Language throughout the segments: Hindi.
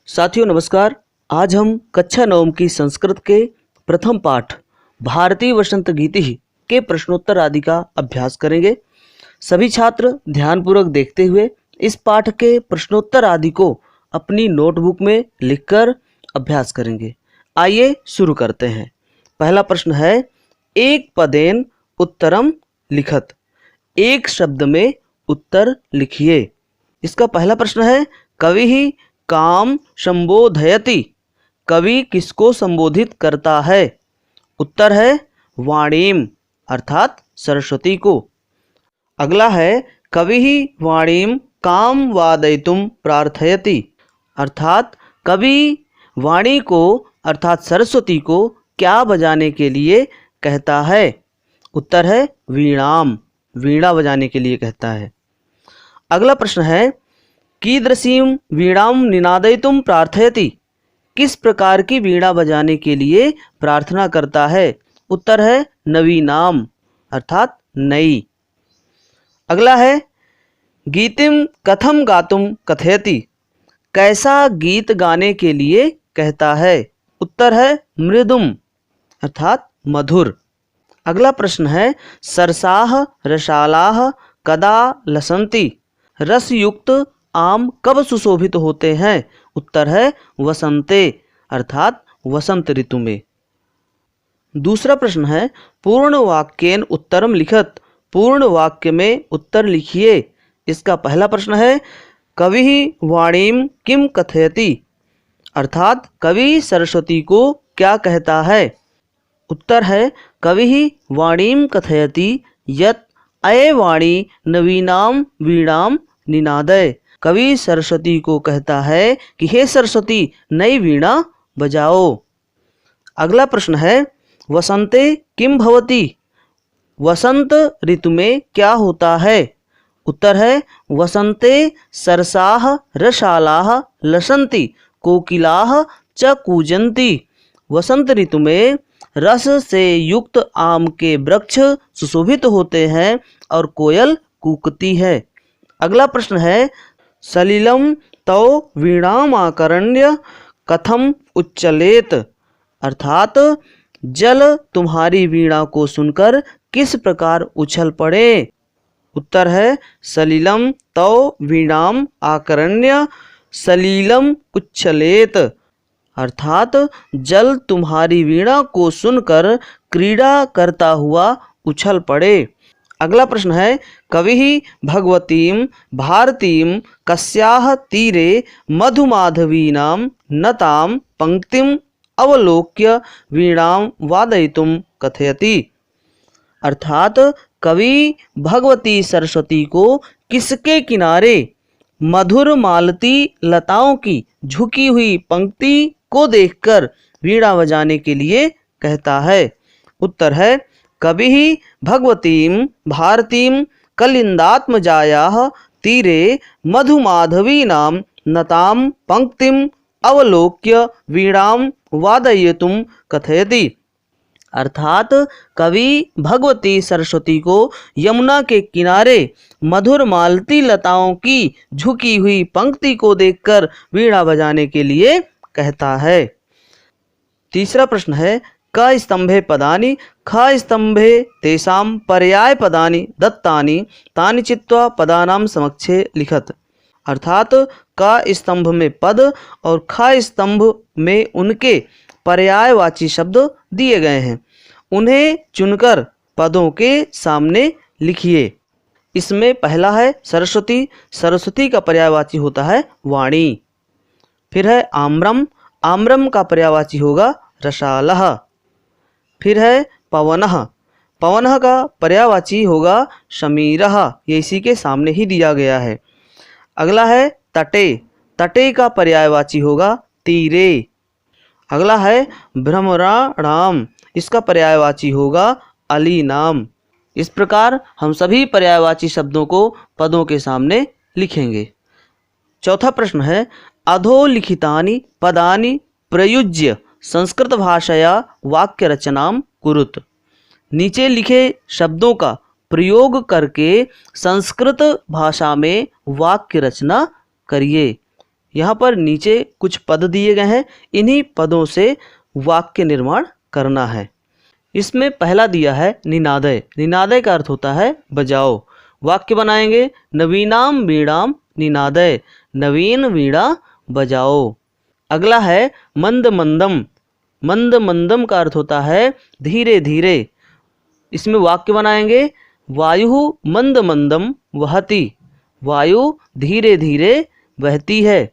साथियों नमस्कार। आज हम कक्षा 9 की संस्कृत के प्रथम पाठ भारतीय वसंत गीति के प्रश्नोत्तर आदि का अभ्यास करेंगे। सभी छात्र ध्यानपूर्वक देखते हुए इस पाठ के प्रश्नोत्तर आदि को अपनी नोटबुक में लिखकर अभ्यास करेंगे। आइए शुरू करते हैं। पहला प्रश्न है, एक पदेन उत्तरम लिखत। एक शब्द में उत्तर लिखिए। इसका पहला प्रश्न है, कवि ही काम संबोधयति। कवि किसको संबोधित करता है? उत्तर है वाणीम अर्थात सरस्वती को। अगला है, कवि ही वाणीम काम वादयितुम प्रार्थयति। अर्थात कवि वाणी को अर्थात सरस्वती को क्या बजाने के लिए कहता है? उत्तर है वीणाम, वीणा बजाने के लिए कहता है। अगला प्रश्न है, कीदृशीं वीणां निनादयितुं प्रार्थयति। किस प्रकार की वीणा बजाने के लिए प्रार्थना करता है? उत्तर है नवीनाम अर्थात नई। अगला है, गीतिं कथम गातुं कथयति। कैसा गीत गाने के लिए कहता है? उत्तर है मृदुम अर्थात मधुर। अगला प्रश्न है, सरसाः रसालाः कदा लसन्ति। रसयुक्त आम कब सुशोभित होते हैं? उत्तर है वसंते अर्थात वसंत ऋतु में। दूसरा प्रश्न है, पूर्ण वाक्येन उत्तरम लिखत। पूर्ण वाक्य में उत्तर लिखिए। इसका पहला प्रश्न है, कवि वाणीम किम कथयति। अर्थात कवि सरस्वती को क्या कहता है? उत्तर है कवि वाणीम कथयति यत् अये वाणी नवीनाम वीणाम निनादय। कवि सरस्वती को कहता है कि हे सरस्वती नई वीणा बजाओ। अगला प्रश्न है, वसंते किम भवति। वसंत ऋतु में क्या होता है? उत्तर है वसंते सरसाः रसालाः लसन्ति कोकिलाः च कूजन्ति। वसंत ऋतु में रस से युक्त आम के वृक्ष सुशोभित होते हैं और कोयल कूकती है। अगला प्रश्न है, सलिलम तौ वीणामाकर्ण्य कथम उच्चलेत। अर्थात जल तुम्हारी वीणा को सुनकर किस प्रकार उछल पड़े? उत्तर है सलिलम तौ वीणाम आकर्ण्य सलिलम उच्छलेत। अर्थात जल तुम्हारी वीणा को सुनकर क्रीड़ा करता हुआ उछल पड़े। अगला प्रश्न है, कवि भगवतीं भारतीं कस्याः तीरे मधुमाधवीनां नतां पंक्तिम् अवलोक्य वीणां वादयितुं कथयति। अर्थात कवि भगवती सरस्वती को किसके किनारे मधुर मालती लताओं की झुकी हुई पंक्ति को देखकर वीणा बजाने के लिए कहता है? उत्तर है कवि भगवतीं भारतीं कलिंदात्मजायाः तीरे मधुमाधवीनां नतां पंक्तिम् अवलोक्य वीणां वादयितुं कथयति। अर्थात कवि भगवती सरस्वती को यमुना के किनारे मधुर मालती लताओं की झुकी हुई पंक्ति को देखकर वीणा बजाने के लिए कहता है। तीसरा प्रश्न है, क स्तंभे पदानि ख स्तंभे तेषां पर्याय पदानि दत्तानि तानि चित्वा पदानां समक्षे लिखत। अर्थात क स्तंभ में पद और ख स्तंभ में उनके पर्यायवाची शब्द दिए गए हैं, उन्हें चुनकर पदों के सामने लिखिए। इसमें पहला है सरस्वती। सरस्वती का पर्यायवाची होता है वाणी। फिर है आम्रम। आम्रम का पर्यायवाची होगा रसालः। फिर है पवनः। पवनः का पर्यायवाची होगा शमीरः। ये इसी के सामने ही दिया गया है। अगला है तटे। तटे का पर्यायवाची होगा तीरे। अगला है भ्रमराणाम। इसका पर्यायवाची होगा अलीनाम। इस प्रकार हम सभी पर्यायवाची शब्दों को पदों के सामने लिखेंगे। चौथा प्रश्न है, अधोलिखितानि पदानि प्रयुज्य संस्कृत भाषया वाक्य रचनां कुरुत। नीचे लिखे शब्दों का प्रयोग करके संस्कृत भाषा में वाक्य रचना करिए। यहाँ पर नीचे कुछ पद दिए गए हैं, इन्हीं पदों से वाक्य निर्माण करना है। इसमें पहला दिया है निनादय। निनादय का अर्थ होता है बजाओ। वाक्य बनाएंगे नवीनाम वीणाम निनादय, नवीन वीणा बजाओ। अगला है मंद मंदम। मंद मंदम का अर्थ होता है धीरे धीरे। इसमें वाक्य बनाएंगे वायु मंद मंदम वहति, वायु धीरे धीरे बहती है।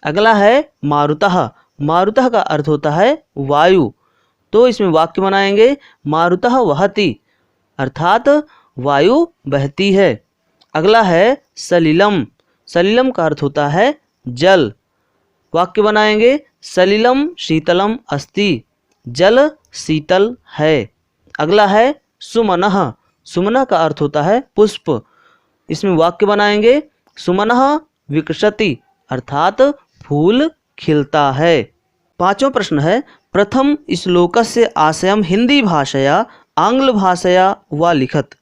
अगला है मारुतः। मारुतः का अर्थ होता है वायु, तो इसमें वाक्य बनाएंगे मारुतः वहति, अर्थात वायु बहती है। अगला है सलिलम। सलिलम का अर्थ होता है जल। वाक्य बनाएंगे सलिलम शीतलम अस्ति, जल शीतल है। अगला है सुमनः। सुमनः का अर्थ होता है पुष्प। इसमें वाक्य बनाएंगे सुमनः विकसति, अर्थात फूल खिलता है। पांचवा प्रश्न है प्रथम श्लोकस्य आशयम हिंदी भाषया आंग्ल भाषया व लिखत।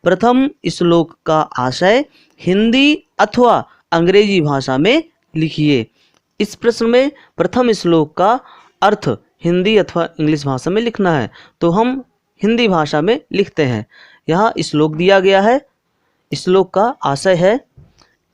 प्रथम श्लोक का आशय हिंदी अथवा अंग्रेजी भाषा में लिखिए। इस प्रश्न में प्रथम श्लोक का अर्थ हिंदी अथवा इंग्लिश भाषा में लिखना है, तो हम हिंदी भाषा में लिखते हैं। यहाँ श्लोक दिया गया है। श्लोक का आशय है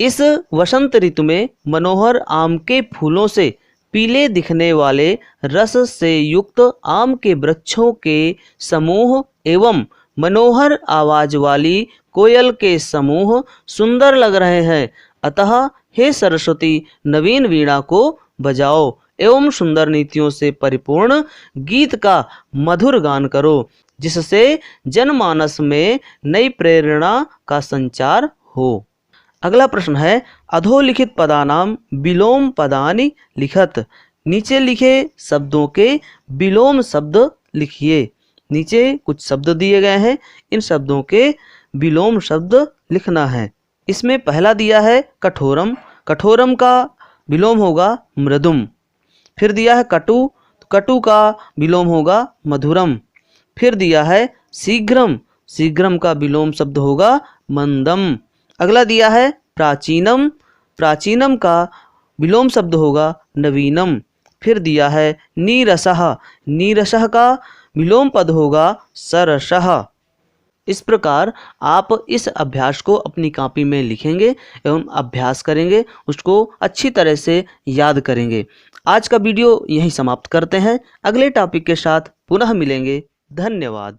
इस वसंत ऋतु में मनोहर आम के फूलों से पीले दिखने वाले रस से युक्त आम के वृक्षों के समूह एवं मनोहर आवाज वाली कोयल के समूह सुंदर लग रहे हैं। अतः हे सरस्वती नवीन वीणा को बजाओ एवं सुंदर नीतियों से परिपूर्ण गीत का मधुर गान करो, जिससे जनमानस में नई प्रेरणा का संचार हो। अगला प्रश्न है अधोलिखित पदानाम विलोम पदानि लिखत। नीचे लिखे शब्दों के विलोम शब्द लिखिए। नीचे कुछ शब्द दिए गए हैं, इन शब्दों के विलोम शब्द लिखना है। इसमें पहला दिया है कठोरम। कठोरम का विलोम होगा मृदुम। फिर दिया है कटु, कटु का विलोम होगा मधुरम। फिर दिया है शीघ्रम, शीघ्रम का विलोम शब्द होगा मंदम। अगला दिया है प्राचीनम, प्राचीनम का विलोम शब्द होगा नवीनम। फिर दिया है नीरसः, नीरसः का विलोम पद होगा सरसः। इस प्रकार आप इस अभ्यास को अपनी कॉपी में लिखेंगे एवं अभ्यास करेंगे, उसको अच्छी तरह से याद करेंगे। आज का वीडियो यहीं समाप्त करते हैं। अगले टॉपिक के साथ पुनः मिलेंगे। धन्यवाद।